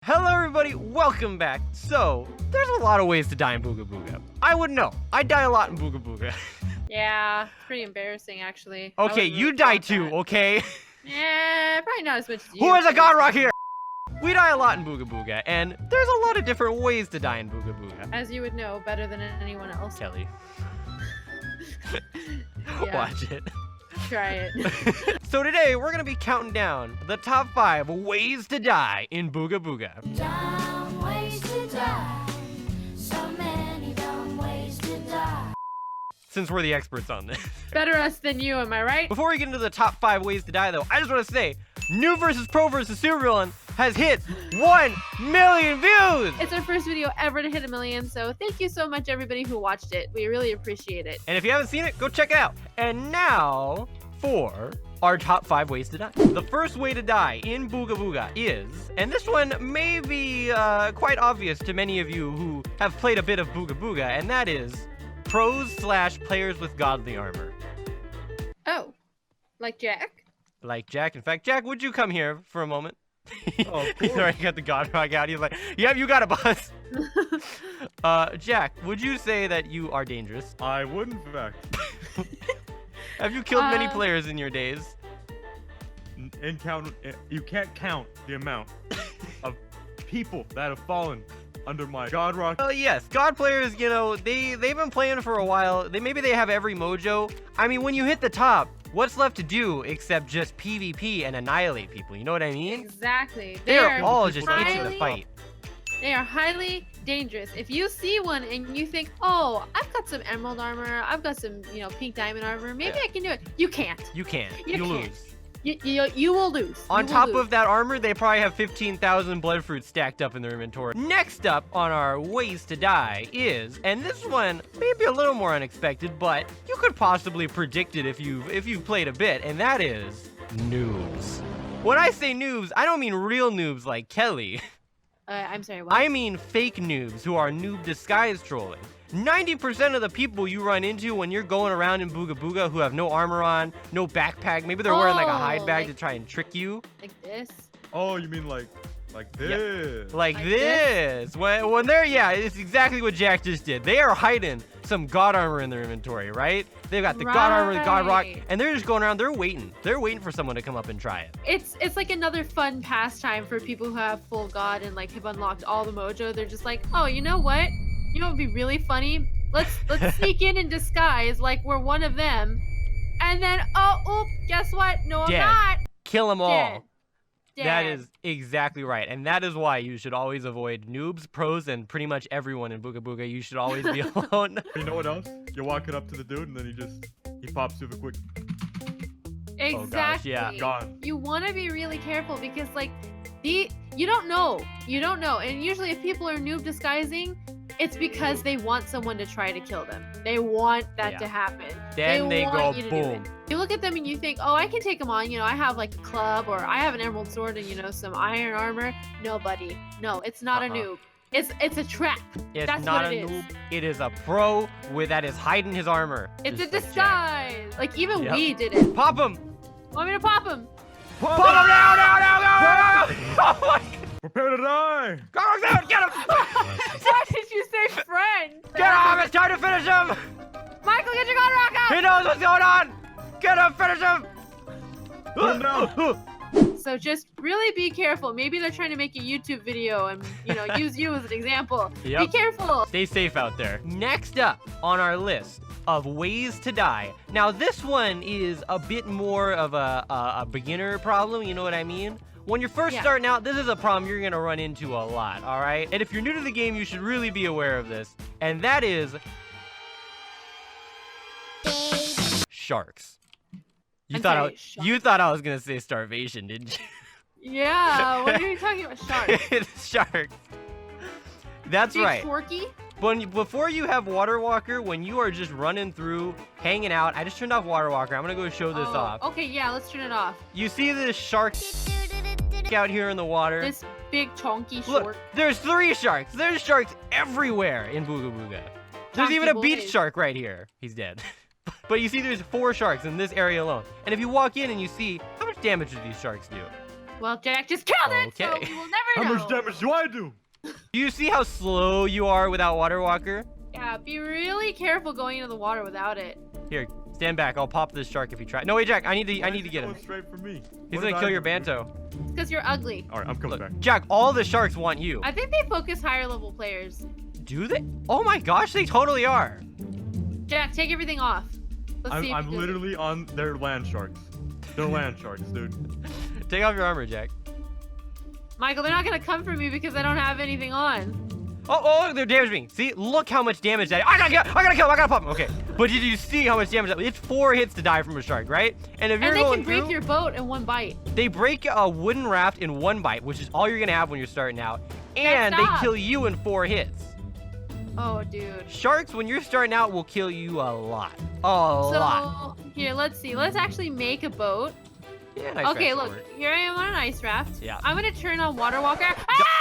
Hello everybody, welcome back. So, there's a lot of ways to die in Booga Booga. I wouldn't know. I die a lot in Booga Booga. Yeah, pretty embarrassing actually. Okay, you die too, okay? Yeah, probably not as much as you. Who has a god rock here? We die a lot in Booga Booga, and there's a lot of different ways to die in Booga Booga. As you would know better than anyone else. Kelly. Yeah. Watch it. Try it. So today, we're gonna be counting down the top 5 ways to die in Booga Booga. Dumb ways to die. So many dumb ways to die. Since we're the experts on this. Better us than you, am I right? Before we get into the top 5 ways to die though, I just want to say, Noob vs. Pro vs. Supervillain has hit 1 million views! It's our first video ever to hit 1 million, so thank you so much everybody who watched it. We really appreciate it. And if you haven't seen it, go check it out. And now, for our top 5 ways to die. The first way to die in Booga Booga is, and this one may be quite obvious to many of you who have played a bit of Booga Booga, and that is pros/players with godly armor. Oh, like Jack? Like Jack. In fact, Jack, would you come here for a moment? Oh, of He's course. already got the god rock out. He's like, yep, you got it, boss. Jack, would you say that you are dangerous? I would, in fact. Have you killed many players in your days? You can't count the amount of people that have fallen under my god rock. Well, yes, god players, you know, they've been playing for a while. Maybe they have every mojo. I mean, when you hit the top, what's left to do except just PvP and annihilate people? You know what I mean? Exactly. They're all just itching to highly- fight. They are highly dangerous. If you see one and you think, oh, I've got some emerald armor, I've got some, pink diamond armor, maybe Yeah. I can do it. You can't. You can't. You You can't. lose. You will lose. On You will top lose. of that armor, they probably have 15,000 blood fruits stacked up in their inventory. Next up on our ways to die is, and this one may be a little more unexpected, but you could possibly predict it if you've played a bit, and that is noobs. When I say noobs, I don't mean real noobs like Kelly. I'm sorry, what? I mean fake noobs who are noob disguise trolling. 90% of the people you run into when you're going around in Booga Booga who have no armor on, no backpack, maybe they're wearing like a hide bag to try and trick you. Like this? Oh, you mean like this? Like Like this. When they're, yeah, it's exactly what Jack just did. They are hiding some god armor in their inventory, right? They've got the god armor, the god rock, Right. and they're just going around, they're waiting. They're waiting for someone to come up and try it. It's like another fun pastime for people who have full god and like have unlocked all the mojo. They're just like, oh, you know what? You know what would be really funny? Let's sneak in disguise like we're one of them. And then, guess what? No, I'm Dead. not. Kill them all. Dead. That Dead. is exactly right. And that is why you should always avoid noobs, pros, and pretty much everyone in Booga Booga. You should always be alone. You know what else? You're walking up to the dude and then he pops you with a quick Exactly. Oh gosh, yeah. gone. You want to be really careful because like you don't know. And usually if people are noob disguising, it's because they want someone to try to kill them. They want that Yeah. to happen. Then they go want you to do boom. it. You look at them and you think, oh, I can take them on. I have like a club or I have an emerald sword and some iron armor. No, buddy. No, it's not a noob. It's a trap. It's That's not what a it is. noob. It is a pro that is hiding his armor. It's a Just like Jack. disguise. Like even Yep. we did it. Pop him! Want me to pop him? Pop him now, now, now, now, now! Oh my Prepare to die! God! Go down! Get him! Why did you say friend? Get him! It's time to finish him! Michael, get your god rock out! He knows what's going on! Get him! Finish him! Put him down! So just really be careful. Maybe they're trying to make a YouTube video and use you as an example. Yep. Be careful. Stay safe out there. Next up on our list of ways to die. Now this one is a bit more of a beginner problem, you know what I mean? When you're first Yeah. starting out, this is a problem you're gonna run into a lot, all right? And if you're new to the game, you should really be aware of this. And that is sharks. You I'm thought sorry, you thought I was gonna say starvation, didn't you? Yeah, what are you talking about? Sharks. It's sharks. That's Big right. Forky? Before you have Water Walker, when you are just running through, hanging out, I just turned off Water Walker. I'm gonna go show this off. Okay, yeah, let's turn it off. You see this shark out here in the water? This big chonky Look, short. there's 3 sharks. There's sharks everywhere in Booga Booga. There's Chonky even a beach boys. shark right here. He's dead. But you see there's 4 sharks in this area alone. And if you walk in and you see, how much damage do these sharks do? Well, Jack just killed it, so Okay. we will never How know. much damage do I do? Do you see how slow you are without Water Walker? Yeah, be really careful going into the water without it. Here, stand back. I'll pop this shark if you try. No, wait, Jack. I need to Why is he get him. going straight for me. He's What gonna did I kill your do? Banto. It's because you're ugly. All right, I'm coming Look, back. Jack, all the sharks want you. I think they focus higher level players. Do they? Oh my gosh, they totally are. Jack, take everything off. Let's see if I'm you do it. literally on their land sharks. They're land sharks, dude. Take off your armor, Jack. Michael, they're not gonna come for me because I don't have anything on. Oh, they're damaging me. See, look how much damage that. I gotta kill him. I gotta pop him. Okay, but did you see how much damage that? It's 4 hits to die from a shark, right? And if you're And they going can break through, your boat in one bite. they break a wooden raft in 1 bite, which is all you're gonna have when you're starting out, and they stop. kill you in 4 hits. Oh, dude. Sharks, when you're starting out, will kill you a lot. A lot. So, here, let's see. Let's actually make a boat. Yeah, nice Okay, raft look. will work. Here I am on an ice raft. Yeah. I'm gonna turn on Water Walker.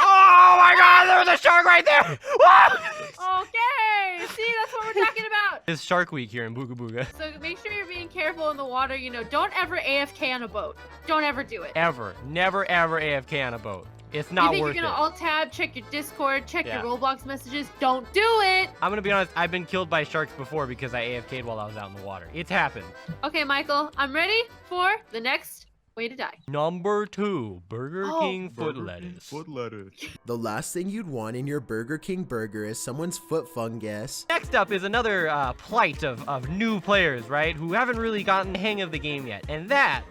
Oh my God! There's a shark right there. Whoa! Okay! See, that's what we're talking about. It's Shark Week here in Booga Booga. So make sure you're being careful in the water. You know, don't ever AFK on a boat. Don't ever do it. Ever, never, ever AFK on a boat. It's You not think worth you're it. gonna alt tab, check your Discord, check Yeah. your Roblox messages? Don't do it. I'm gonna be honest. I've been killed by sharks before because I AFK'd while I was out in the water. It's happened. Okay, Michael, I'm ready for the next way to die. Number 2, Burger Oh. King foot Burger King lettuce. Foot lettuce. The last thing you'd want in your Burger King burger is someone's foot fungus. Next up is another plight of new players, right? Who haven't really gotten the hang of the game yet, and that.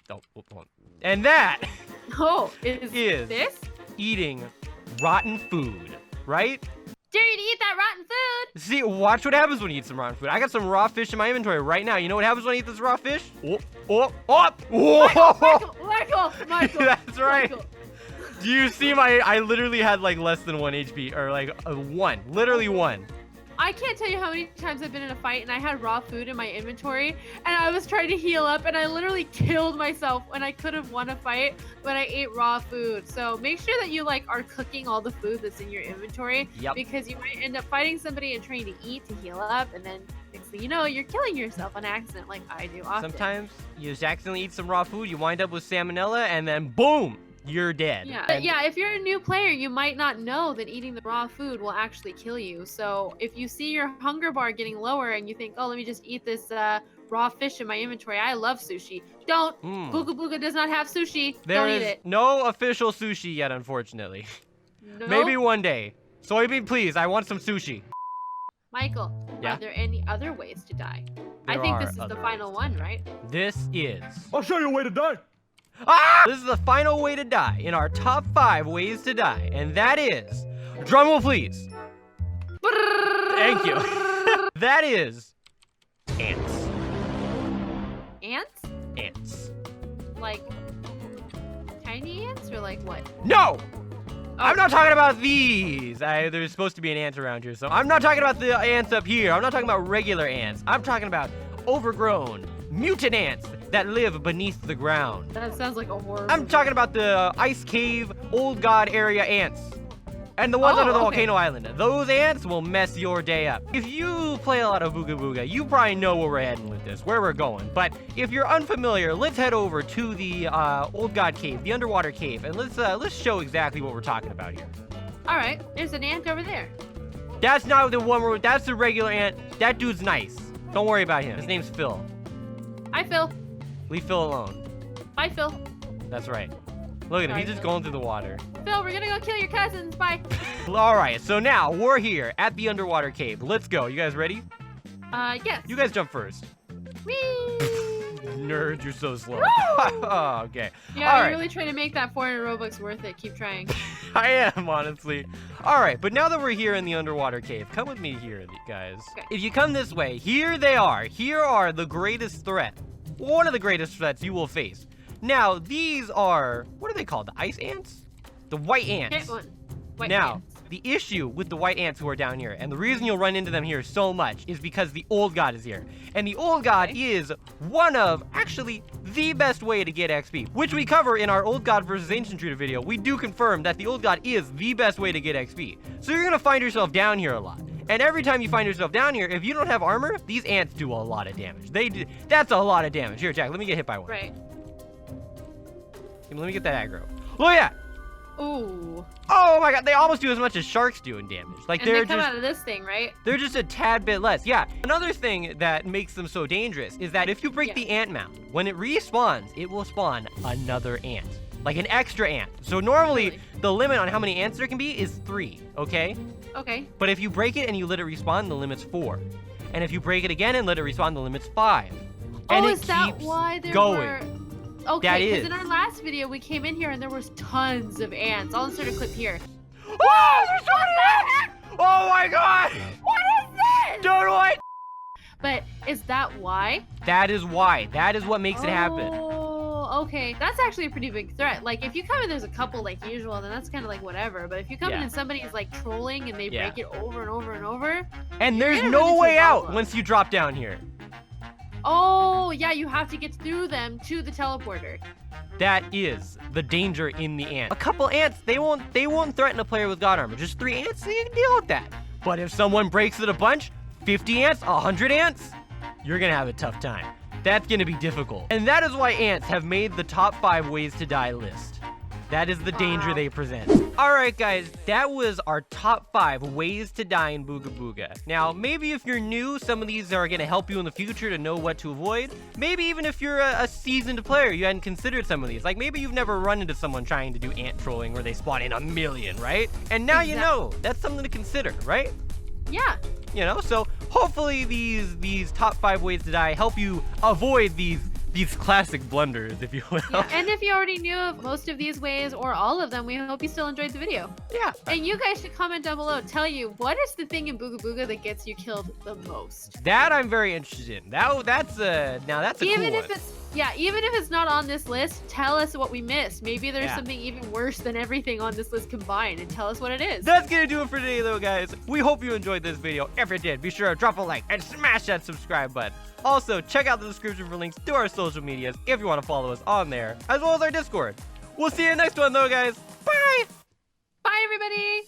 Oh, hold on. And that Oh, is this? eating rotten food, right? Dare you to eat that rotten food? See, watch what happens when you eat some rotten food. I got some raw fish in my inventory right now. You know what happens when I eat this raw fish? Michael. That's right. Michael. Do you see I literally had like less than 1 HP, or like 1, literally 1. I can't tell you how many times I've been in a fight and I had raw food in my inventory and I was trying to heal up and I literally killed myself when I could have won a fight when I ate raw food. So make sure that you like are cooking all the food that's in your inventory Yep. because you might end up fighting somebody and trying to eat to heal up and then next thing you know, you're killing yourself on accident like I do often. Sometimes you just accidentally eat some raw food, you wind up with salmonella, and then boom, you're dead. Yeah, And- yeah. If you're a new player, you might not know that eating the raw food will actually kill you. So if you see your hunger bar getting lower and you think, "Oh, let me just eat this raw fish in my inventory. I love sushi." Don't. Mm. Booga Booga does not have sushi. There Don't is eat it. no official sushi yet, unfortunately. No. Maybe one day. Soybean, please, I want some sushi. Michael, Yeah? are there any other ways to die? I There think are this is the other final ways. one, right? This is. I'll show you a way to die. Ah! This is the final way to die in our top 5 ways to die, and that is. Drumroll, please. Thank you. That is. Ants. Ants? Ants. Like tiny ants or like what? No! I'm not talking about these. There's supposed to be an ant around here, so I'm not talking about the ants up here. I'm not talking about regular ants. I'm talking about overgrown, mutant ants that live beneath the ground. That sounds like a horror. I'm movie. talking about the ice cave, old god area ants. And the ones Oh, under the okay. volcano island. Those ants will mess your day up. If you play a lot of Booga Booga, you probably know where we're heading with this, where we're going. But if you're unfamiliar, let's head over to the old god cave, the underwater cave, and let's show exactly what we're talking about here. All right, there's an ant over there. That's not the one that's the regular ant. That dude's nice. Don't worry about him. His name's Phil. Hi, Phil. Leave Phil alone. Bye, Phil. That's right. Look at him. Sorry, He's just Phil. going through the water. Phil, we're gonna go kill your cousins. Bye. All right, so now we're here at the underwater cave. Let's go. You guys ready? Yes. You guys jump first. Whee! Nerds, you're so slow. Woo! Oh, okay. Yeah, All you're right. really trying to make that 400 Robux worth it. Keep trying. I am, honestly. All right, but now that we're here in the underwater cave, come with me here, guys. Okay. If you come this way, here they are. Here are the greatest threat. One of the greatest threats you will face. Now, these are, what are they called? The ice ants? The white ants. Get one. White Now, ants. the issue with the white ants who are down here, and the reason you'll run into them here so much, is because the old god is here. And the old god is one of, actually, the best way to get XP, which we cover in our old god versus ancient Intruder video. We do confirm that the old god is the best way to get XP. So you're gonna find yourself down here a lot. And every time you find yourself down here, if you don't have armor, these ants do a lot of damage. That's a lot of damage. Here, Jack, let me get hit by one. Right. Let me get that aggro. Look at that. Ooh. Oh my god, they almost do as much as sharks do in damage. Like And they they're come just out of this thing, right? they're just a tad bit less. Yeah. Another thing that makes them so dangerous is that if you break the ant mound, when it respawns, it will spawn another ant. Like an extra ant. So normally Really? the limit on how many ants there can be is 3, okay? Okay. But if you break it and you let it respawn, the limit's 4. And if you break it again and let it respawn, the limit's 5. And Oh, it is that keeps why there going. were... That Okay, because is. in our last video, we came in here and there was tons of ants. I'll insert a clip here. Oh, there's so many ants! Oh my god! What is this? Dude, what? But is that why? That is why. That is what makes it happen. Oh, okay. That's actually a pretty big threat. Like, if you come in, there's a couple like usual, then that's kind of like whatever. But if you come in Yeah. and somebody's like trolling and they Yeah. break it over and over and over. And there's gonna run no into a way out problem. once you drop down here. Oh, yeah, you have to get through them to the teleporter. That is the danger in the ant. A couple ants, they won't threaten a player with God armor. Just 3 ants, so you can deal with that. But if someone breaks it a bunch, 50 ants, 100 ants, you're gonna have a tough time. That's gonna be difficult. And that is why ants have made the top 5 ways to die list. That is the danger Wow. they present. All right, guys, that was our top 5 ways to die in Booga Booga. Now, maybe if you're new, some of these are gonna help you in the future to know what to avoid. Maybe even if you're a seasoned player, you hadn't considered some of these. Like maybe you've never run into someone trying to do ant trolling where they spawn in a million, right? And now you know. That's something to consider, right? Yeah. You know, so hopefully these top 5 ways to die help you avoid these classic blunders, if you will. Yeah. And if you already knew of most of these ways or all of them, we hope you still enjoyed the video. Yeah. And you guys should comment down below. Tell you, what is the thing in Booga Booga that gets you killed the most? That I'm very interested in. That's a Even cool if one. even if it's not on this list, tell us what we missed. Maybe there's Yeah. something even worse than everything on this list combined, and tell us what it is. That's gonna do it for today, though, guys. We hope you enjoyed this video. If you did, be sure to drop a like and smash that subscribe button. Also, check out the description for links to our social medias if you want to follow us on there, as well as our Discord. We'll see you in the next one, though, guys. Bye! Bye, everybody.